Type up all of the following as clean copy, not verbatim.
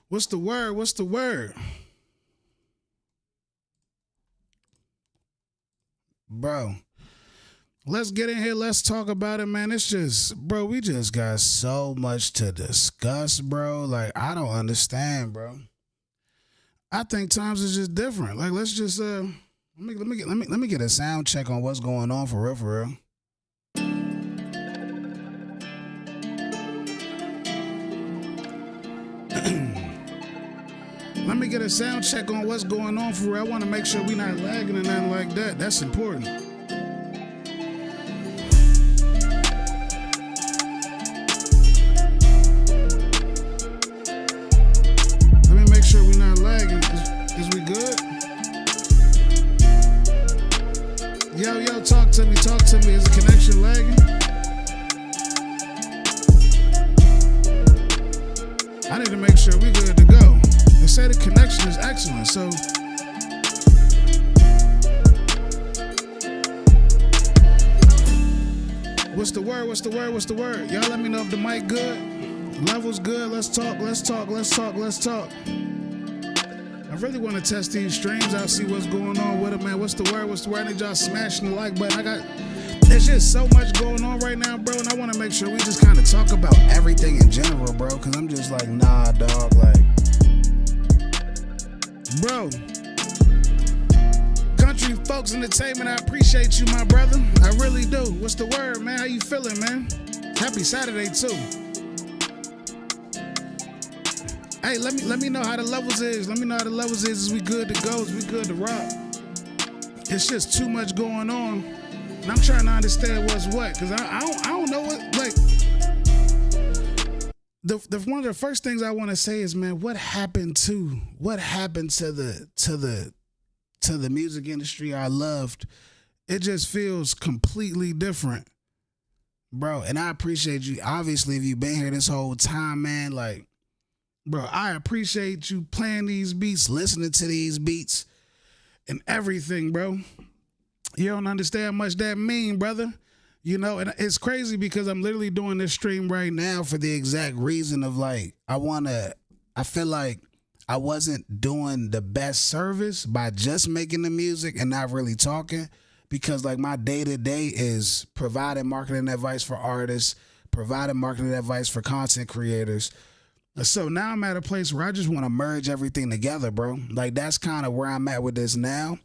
What's the word? What's the word? Bro, let's get in here. Let's talk about it, man. It's just, bro, we just got so much to discuss, bro. Like, I don't understand, bro. I think times is just different. Like, let's just let me get a sound check on what's going on for real, for real. Let me get a sound check on what's going on for real. I want to make sure we not lagging or nothing like that. That's important. Let me make sure we not lagging. Is we good? Yo, talk to me. Is the connection lagging? I need to make sure we good to go. They say the connection is excellent, so what's the word? Y'all let me know if the mic good, level's good. Let's talk. I really want to test these streams out, see what's going on with them, man. What's the word? I need y'all smashing the like button. There's just so much going on right now, bro, and I want to make sure we just kind of talk about everything in general, bro, because I'm just like, nah, dog, like, bro, Country Folks Entertainment, I appreciate you, my brother. I really do. What's the word, man? How you feeling, man? Happy Saturday, too. Hey, let me know how the levels is. Is we good to go? Is we good to rock? It's just too much going on. And I'm trying to understand what's what, because I don't know what, like, one of the first things I want to say is, man, what happened to the music industry I loved? It just feels completely different, bro. And I appreciate you. Obviously, if you've been here this whole time, man, like, bro, I appreciate you playing these beats, listening to these beats, and everything, bro. You don't understand how much that mean, brother. You know, and it's crazy because I'm literally doing this stream right now for the exact reason of, like, I feel like I wasn't doing the best service by just making the music and not really talking, because, like, my day-to-day is providing marketing advice for artists, providing marketing advice for content creators. So now I'm at a place where I just want to merge everything together, bro. Like, that's kind of where I'm at with this now.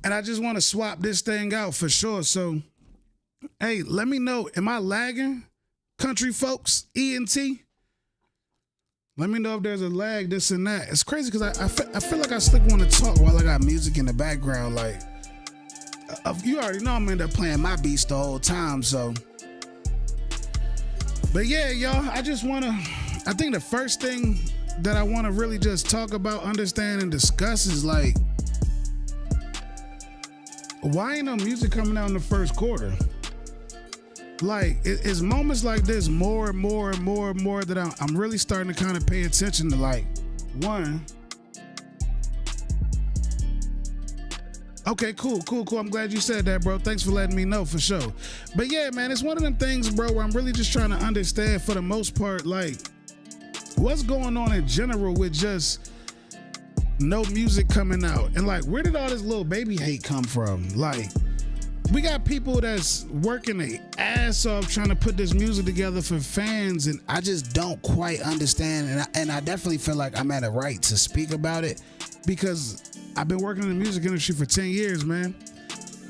And I just want to swap this thing out for sure. So, hey, let me know. Am I lagging? Country Folks, ENT? Let me know if there's a lag, this and that. It's crazy because I feel like I still want to talk while I got music in the background. Like, you already know I'm end up playing my beats the whole time, so. But yeah, y'all, I think the first thing that I want to really just talk about, understand, and discuss is, like, why ain't no music coming out in the first quarter? Like, it's moments like this more and more that I'm really starting to kind of pay attention to, like, one. Okay, cool. I'm glad you said that, bro. Thanks for letting me know, for sure. But yeah, man, it's one of them things, bro, where I'm really just trying to understand, for the most part, like, what's going on in general with just no music coming out. And, like, where did all this little baby hate come from? Like, we got people that's working their ass off trying to put this music together for fans, and I just don't quite understand. And I definitely feel like I'm at a right to speak about it, because I've been working in the music industry for 10 years, man.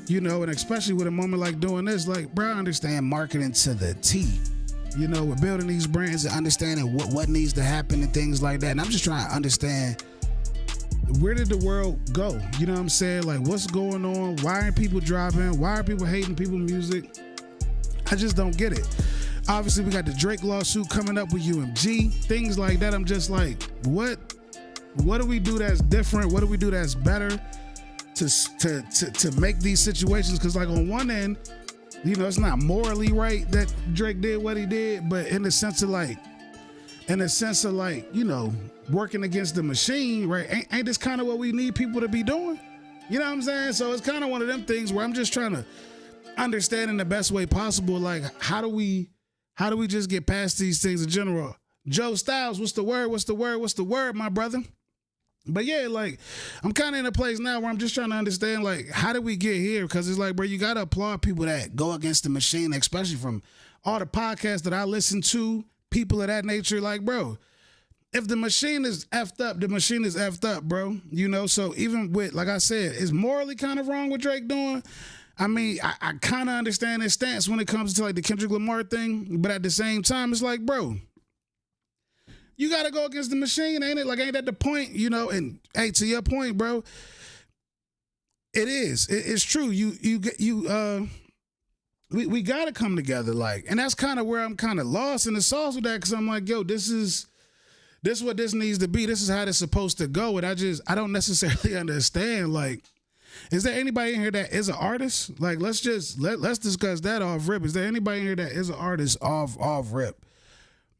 You know, and especially with a moment like doing this, like, bro, I understand marketing to the T. You know, we're building these brands and understanding what needs to happen and things like that. And I'm just trying to understand, where did the world go? You know what I'm saying? Like, what's going on? Why aren't people dropping? Why are people hating people's music? I just don't get it. Obviously, we got the Drake lawsuit coming up with UMG, things like that. I'm just like, what do we do that's different? What do we do that's better to make these situations? Because, like, on one end, you know, it's not morally right that Drake did what he did, but in the sense of like, you know, working against the machine, right? Ain't this kind of what we need people to be doing? You know what I'm saying? So it's kind of one of them things where I'm just trying to understand in the best way possible, like, how do we just get past these things in general? Joe Styles, what's the word? What's the word? What's the word, my brother? But yeah, like, I'm kind of in a place now where I'm just trying to understand, like, how did we get here? Because it's like, bro, you got to applaud people that go against the machine, especially from all the podcasts that I listen to, people of that nature. Like, bro, if the machine is effed up, the machine is effed up, bro. You know, so even with, like I said, it's morally kind of wrong what Drake doing. I mean, I kind of understand his stance when it comes to, like, the Kendrick Lamar thing. But at the same time, it's like, bro, you got to go against the machine, ain't it? Like, ain't that the point, you know? And, hey, to your point, bro, it is. It's true. We got to come together, like, and that's kind of where I'm kind of lost in the sauce with that, because I'm like, yo, this is what this needs to be. This is how it's supposed to go. And I don't necessarily understand, like, is there anybody in here that is an artist? Like, let's discuss that off rip. Is there anybody in here that is an artist off rip?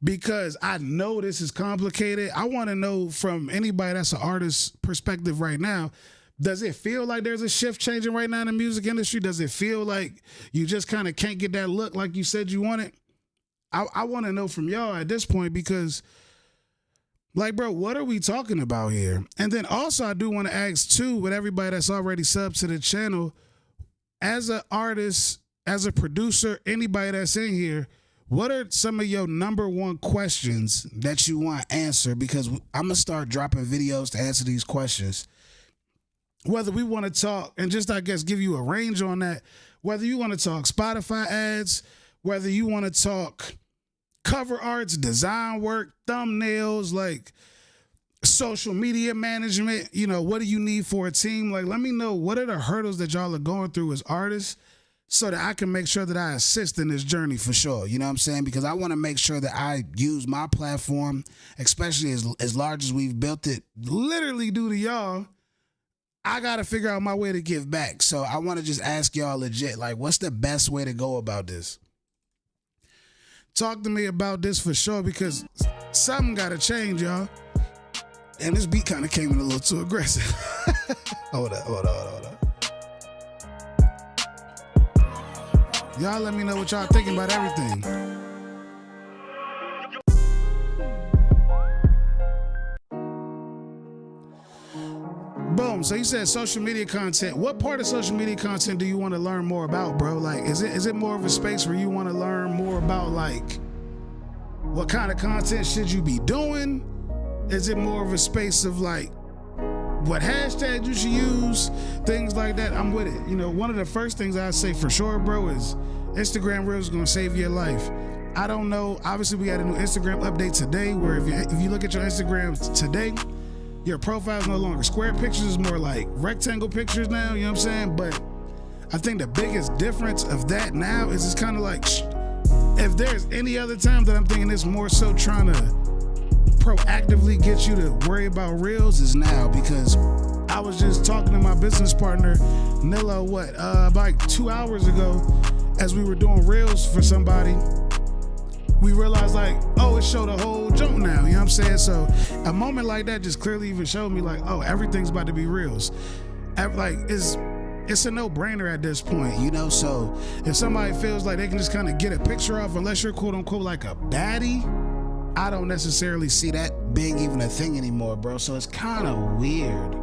Because I know this is complicated. I want to know from anybody that's an artist perspective right now, does it feel like there's a shift changing right now in the music industry? Does it feel like you just kind of can't get that look like you said you wanted? I want to know from y'all at this point, because, like, bro, what are we talking about here? And then also I do want to ask too, with everybody that's already subbed to the channel, as an artist, as a producer, anybody that's in here, what are some of your number one questions that you want answered? Because I'm going to start dropping videos to answer these questions. Whether we want to talk, and just, I guess, give you a range on that, whether you want to talk Spotify ads, whether you want to talk cover arts, design work, thumbnails, like social media management, you know, what do you need for a team? Like, let me know, what are the hurdles that y'all are going through as artists, so that I can make sure that I assist in this journey for sure. You know what I'm saying? Because I want to make sure that I use my platform, especially as large as we've built it, literally due to y'all. I got to figure out my way to give back. So I want to just ask y'all legit, like, what's the best way to go about this? Talk to me about this for sure, because something got to change, y'all. And this beat kind of came in a little too aggressive. Hold up. Y'all let me know what y'all thinking about everything. Boom. So you said social media content. What part of social media content do you want to learn more about, bro? Like, is it more of a space where you want to learn more about, like, what kind of content should you be doing? Is it more of a space of, like, what hashtags you should use, things like that? I'm with it. You know, one of the first things I say for sure, bro, is Instagram Reels is gonna save your life. I don't know. Obviously, we had a new Instagram update today, where if you look at your Instagram today, your profile is no longer square pictures, it's more like rectangle pictures now. You know what I'm saying? But I think the biggest difference of that now is it's kind of like, if there's any other time that I'm thinking it's more so trying to proactively get you to worry about reels, is now. Because I was just talking to my business partner Nilo about 2 hours ago, as we were doing reels for somebody. We realized, like, oh, it showed a whole jump now, you know what I'm saying? So a moment like that just clearly even showed me, like, oh, everything's about to be reels. Like, it's a no-brainer at this point, you know? So if somebody feels like they can just kind of get a picture off, unless you're quote-unquote like a baddie, I don't necessarily see that being even a thing anymore, bro. So it's kind of weird.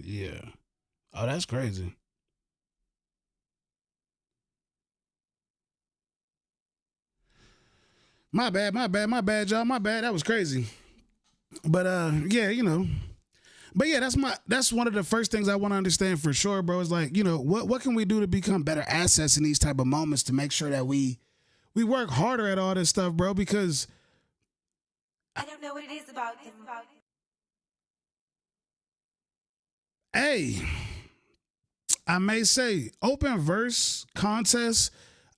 Yeah. Oh, that's crazy. My bad, y'all. My bad. That was crazy. But yeah, you know. But yeah, that's one of the first things I want to understand for sure, bro. Is like, you know, what can we do to become better assets in these type of moments to make sure that we work harder at all this stuff, bro? Because I don't know what it is about them. Hey, I may say open verse contests,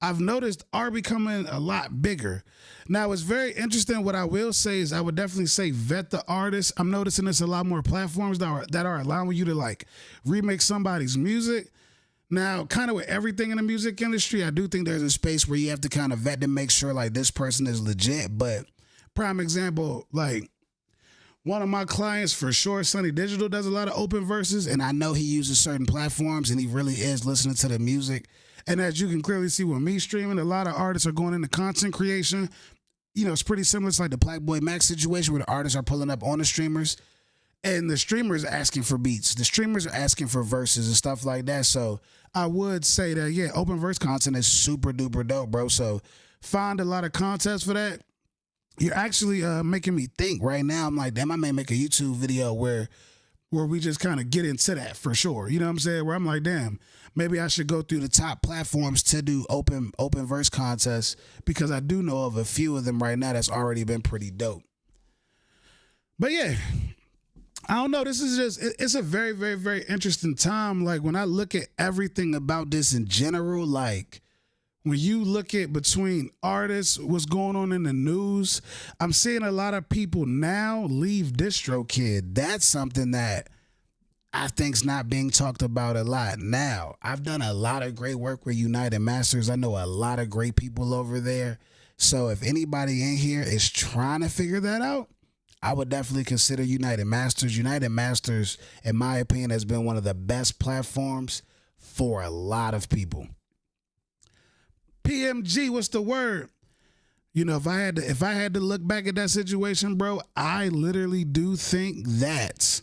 I've noticed, are becoming a lot bigger. Now, it's very interesting. What I will say is I would definitely say vet the artist. I'm noticing there's a lot more platforms that are allowing you to, like, remix somebody's music. Now, kind of with everything in the music industry, I do think there's a space where you have to kind of vet to make sure, like, this person is legit. But prime example, like one of my clients for sure, Sunny Digital, does a lot of open verses, and I know he uses certain platforms, and he really is listening to the music. And as you can clearly see with me streaming, a lot of artists are going into content creation. You know, it's pretty similar. It's like the Black Boy Max situation where the artists are pulling up on the streamers, and the streamers are asking for beats. The streamers are asking for verses and stuff like that. So I would say that, yeah, open verse content is super duper dope, bro. So find a lot of contests for that. You're actually making me think right now. I'm like, damn, I may make a YouTube video where we just kind of get into that for sure. You know what I'm saying? Where I'm like, damn, maybe I should go through the top platforms to do open verse contests, because I do know of a few of them right now that's already been pretty dope. But yeah, I don't know. This is just, it's a very, very, very interesting time. Like when I look at everything about this in general, like when you look at between artists, what's going on in the news, I'm seeing a lot of people now leave DistroKidd. That's something that I think's not being talked about a lot. Now, I've done a lot of great work with United Masters. I know a lot of great people over there. So if anybody in here is trying to figure that out, I would definitely consider United Masters. United Masters, in my opinion, has been one of the best platforms for a lot of people. PMG, what's the word? You know, if I had to look back at that situation, bro, I literally do think that,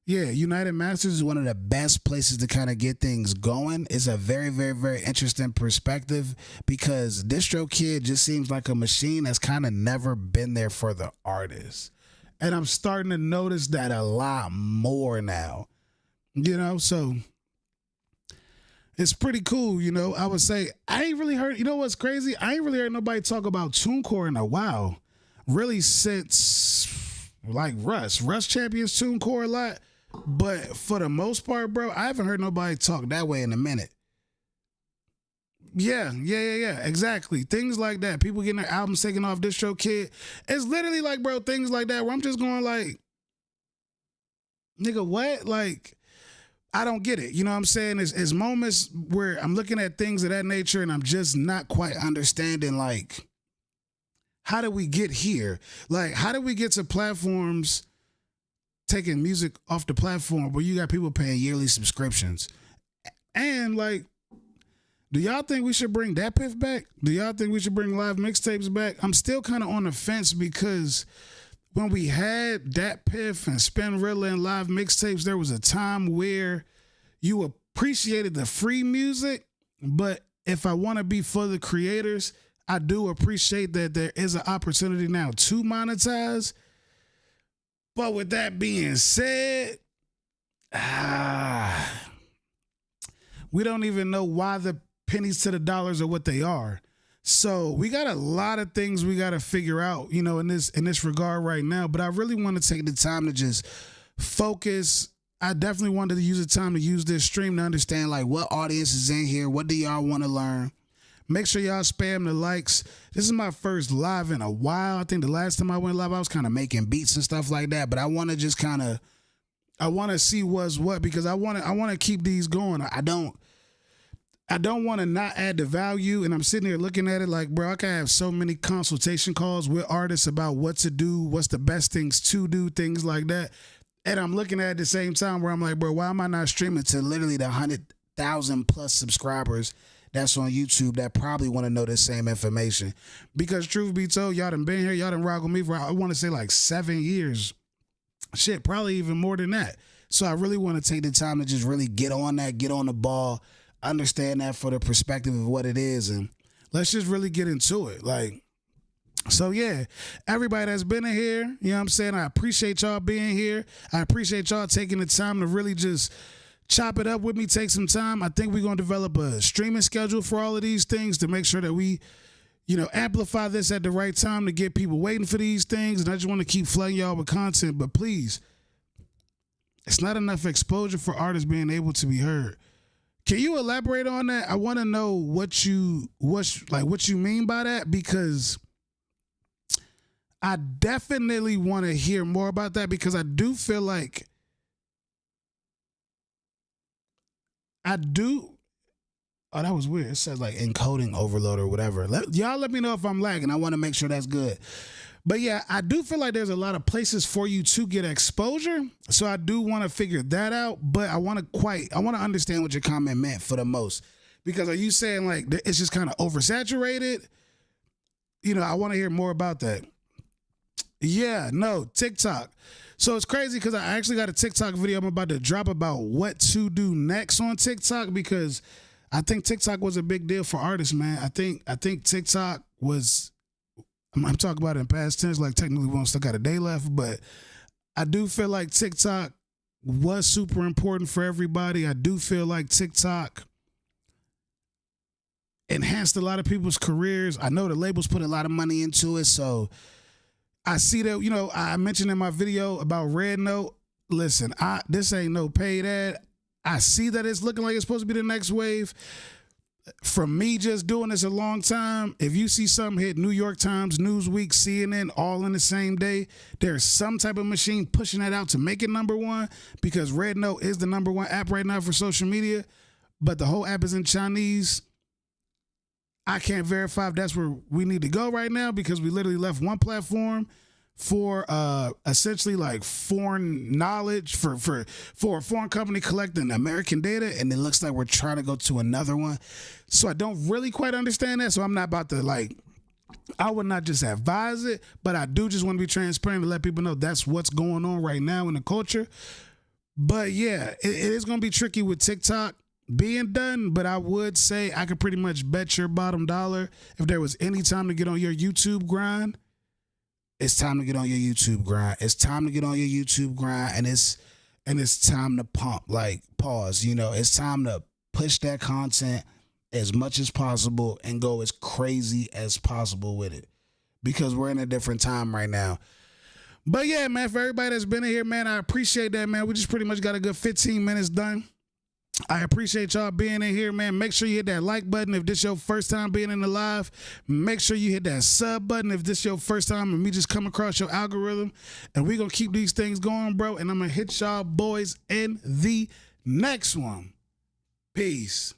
yeah, United Masters is one of the best places to kind of get things going. It's a very, very, very interesting perspective, because DistroKidd just seems like a machine that's kind of never been there for the artist. And I'm starting to notice that a lot more now, you know, so it's pretty cool, you know. I would say I ain't really heard, you know what's crazy? I ain't really heard nobody talk about TuneCore in a while. Really since like Russ champions TuneCore a lot. But for the most part, bro, I haven't heard nobody talk that way in a minute. Yeah, exactly. Things like that. People getting their albums taken off DistroKidd. It's literally like, bro, things like that where I'm just going like, nigga, what? Like, I don't get it. You know what I'm saying? It's moments where I'm looking at things of that nature and I'm just not quite understanding, like, how did we get here? Like, how did we get to platforms taking music off the platform where you got people paying yearly subscriptions? And, like, do y'all think we should bring that piff back? Do y'all think we should bring live mixtapes back? I'm still kind of on the fence, because when we had Dat Piff and Spinrilla and live mixtapes, there was a time where you appreciated the free music, but if I want to be for the creators, I do appreciate that there is an opportunity now to monetize. But with that being said, we don't even know why the pennies to the dollars are what they are. So we got a lot of things we got to figure out, you know, in this regard right now. But I really want to take the time to just focus. I definitely wanted to use the time to use this stream to understand, like, what audience is in here. What do y'all want to learn? Make sure y'all spam the likes. This is my first live in a while. I think the last time I went live, I was kind of making beats and stuff like that. But I want to just kind of, I want to see what's what, because I want to keep these going. I don't want to not add the value. And I'm sitting here looking at it like, bro, I can have so many consultation calls with artists about what to do, what's the best things to do, things like that. And I'm looking at it at the same time where I'm like, bro, why am I not streaming to literally the 100,000 plus subscribers that's on YouTube that probably want to know the same information? Because truth be told, y'all done been here, y'all done rock with me for, I want to say, like 7 years. Shit, probably even more than that. So I really want to take the time to just really get on that, get on the ball, understand that for the perspective of what it is, and let's just really get into it. Like, so yeah, everybody that's been in here, you know what I'm saying? I appreciate y'all being here. I appreciate y'all taking the time to really just chop it up with me, take some time. I think we're going to develop a streaming schedule for all of these things to make sure that we, you know, amplify this at the right time to get people waiting for these things. And I just want to keep flooding y'all with content, but please, it's not enough exposure for artists being able to be heard. Can you elaborate on that? I want to know what you mean by that, because I definitely want to hear more about that, because I do feel like oh, that was weird. It says like encoding overload or whatever. Y'all let me know if I'm lagging. I want to make sure that's good. But yeah, I do feel like there's a lot of places for you to get exposure. So I do want to figure that out. But I want to understand what your comment meant for the most. Because are you saying like it's just kind of oversaturated? You know, I want to hear more about that. Yeah, no, TikTok. So it's crazy because I actually got a TikTok video I'm about to drop about what to do next on TikTok, because I think TikTok was a big deal for artists, man. I think TikTok was, I'm talking about it in past tense, like technically we don't still got a day left, but I do feel like TikTok was super important for everybody. I do feel like TikTok enhanced a lot of people's careers. I know the labels put a lot of money into it, so I see that, you know, I mentioned in my video about Red Note. Listen, this ain't no paid ad. I see that it's looking like it's supposed to be the next wave. From me just doing this a long time, if you see something hit New York Times, Newsweek, CNN, all in the same day, there's some type of machine pushing that out to make it number one, because Red Note is the number one app right now for social media, but the whole app is in Chinese. I can't verify if that's where we need to go right now, because we literally left one platform for essentially like foreign knowledge for a foreign company collecting American data, and it looks like we're trying to go to another one. So I don't really quite understand that. So I'm not about to like, I would not just advise it, but I do just want to be transparent and let people know that's what's going on right now in the culture. But yeah, it is going to be tricky with TikTok being done, but I would say I could pretty much bet your bottom dollar if there was any time to get on your YouTube grind, it's time to get on your YouTube grind. It's time to get on your YouTube grind, and it's time to pump, like, pause, you know, it's time to push that content as much as possible and go as crazy as possible with it, because we're in a different time right now. But yeah, man, for everybody that's been in here, man, I appreciate that, man. We just pretty much got a good 15 minutes done. I appreciate y'all being in here, man. Make sure you hit that like button if this your first time being in the live. Make sure you hit that sub button if this your first time and me just come across your algorithm. And we going to keep these things going, bro. And I'm going to hit y'all boys in the next one. Peace.